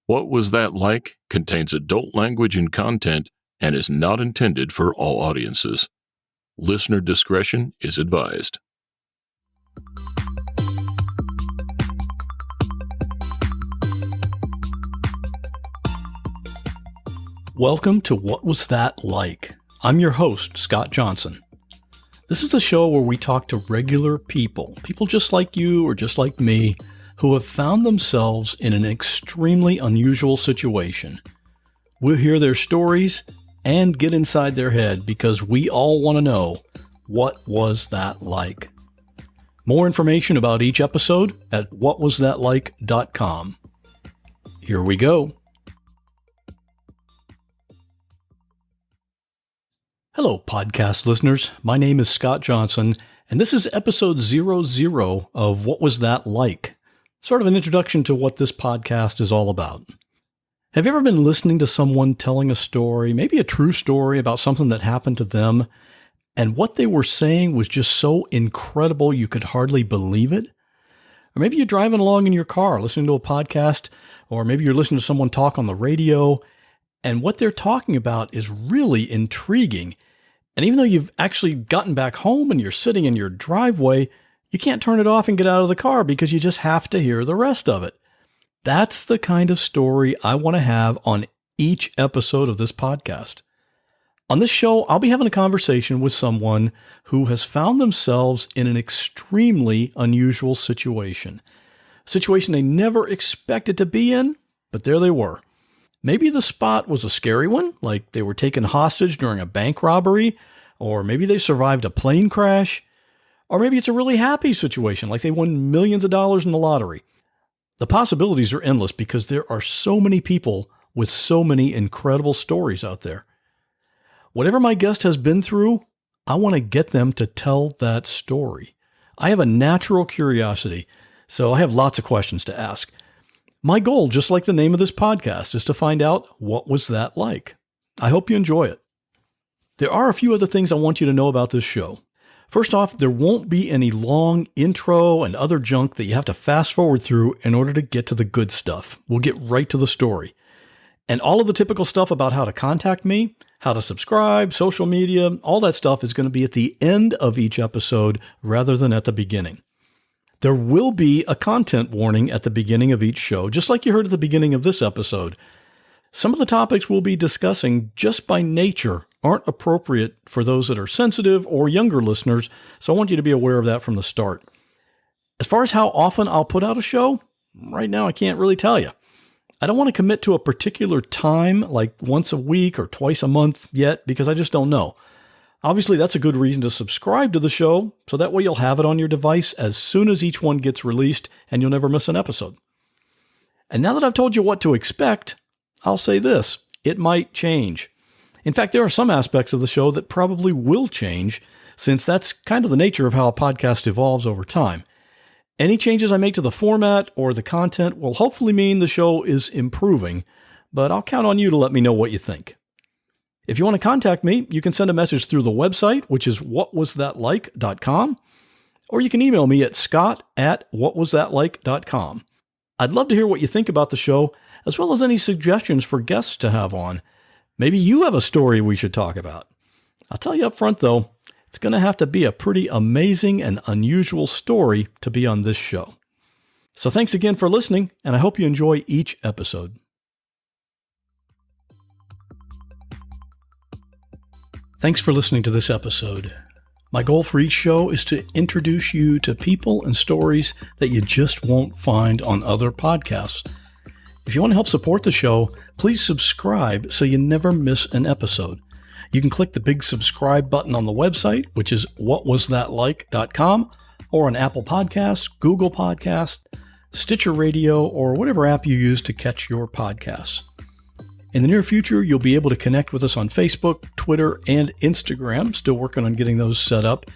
What Was That Like contains adult language and content and is not intended for all audiences. Listener discretion is advised. Welcome to What Was That Like? I'm your host, Scott Johnson. This is the show where we talk to regular people just like you or just like me, who have found themselves in an extremely unusual situation. We'll hear their stories and get inside their head because we all want to know, what was that like? More information about each episode at whatwasthatlike.com. Here we go. Hello, podcast listeners. My name is Scott Johnson, and this is episode 00 of What Was That Like? Sort of an introduction to what this podcast is all about. Have you ever been listening to someone telling a story, maybe a true story about something that happened to them, and what they were saying was just so incredible you could hardly believe it? Or maybe you're driving along in your car listening to a podcast, or maybe you're listening to someone talk on the radio, and what they're talking about is really intriguing. And even though you've actually gotten back home and you're sitting in your driveway, you can't turn it off and get out of the car because you just have to hear the rest of it. That's the kind of story I want to have on each episode of this podcast. On this show, I'll be having a conversation with someone who has found themselves in an extremely unusual situation. A situation they never expected to be in, but there they were. Maybe the spot was a scary one, like they were taken hostage during a bank robbery, or maybe they survived a plane crash, or maybe it's a really happy situation, like they won millions of dollars in the lottery. The possibilities are endless because there are so many people with so many incredible stories out there. Whatever my guest has been through, I want to get them to tell that story. I have a natural curiosity, so I have lots of questions to ask. My goal, just like the name of this podcast, is to find out what was that like. I hope you enjoy it. There are a few other things I want you to know about this show. First off, there won't be any long intro and other junk that you have to fast forward through in order to get to the good stuff. We'll get right to the story. And all of the typical stuff about how to contact me, how to subscribe, social media, all that stuff is going to be at the end of each episode rather than at the beginning. There will be a content warning at the beginning of each show, just like you heard at the beginning of this episode. Some of the topics we'll be discussing just by nature aren't appropriate for those that are sensitive or younger listeners, so I want you to be aware of that from the start. As far as how often I'll put out a show, right now I can't really tell you. I don't want to commit to a particular time, like once a week or twice a month yet, because I just don't know. Obviously, that's a good reason to subscribe to the show, so that way you'll have it on your device as soon as each one gets released, and you'll never miss an episode. And now that I've told you what to expect, I'll say this: it might change. In fact, there are some aspects of the show that probably will change, since that's kind of the nature of how a podcast evolves over time. Any changes I make to the format or the content will hopefully mean the show is improving, but I'll count on you to let me know what you think. If you want to contact me, you can send a message through the website, which is whatwasthatlike.com, or you can email me at scott@whatwasthatlike.com. I'd love to hear what you think about the show, as well as any suggestions for guests to have on. Maybe you have a story we should talk about. I'll tell you up front, though, it's going to have to be a pretty amazing and unusual story to be on this show. So thanks again for listening, and I hope you enjoy each episode. Thanks for listening to this episode. My goal for each show is to introduce you to people and stories that you just won't find on other podcasts. If you want to help support the show, please subscribe so you never miss an episode. You can click the big subscribe button on the website, which is whatwasthatlike.com, or on Apple Podcasts, Google Podcasts, Stitcher Radio, or whatever app you use to catch your podcasts. In the near future, you'll be able to connect with us on Facebook, Twitter, and Instagram. Still working on getting those set up.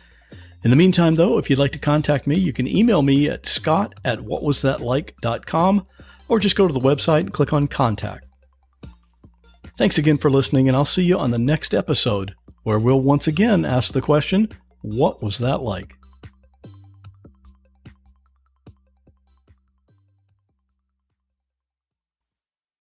In the meantime, though, if you'd like to contact me, you can email me at scott@whatwasthatlike.com, or just go to the website and click on Contact. Thanks again for listening, and I'll see you on the next episode, where we'll once again ask the question, what was that like?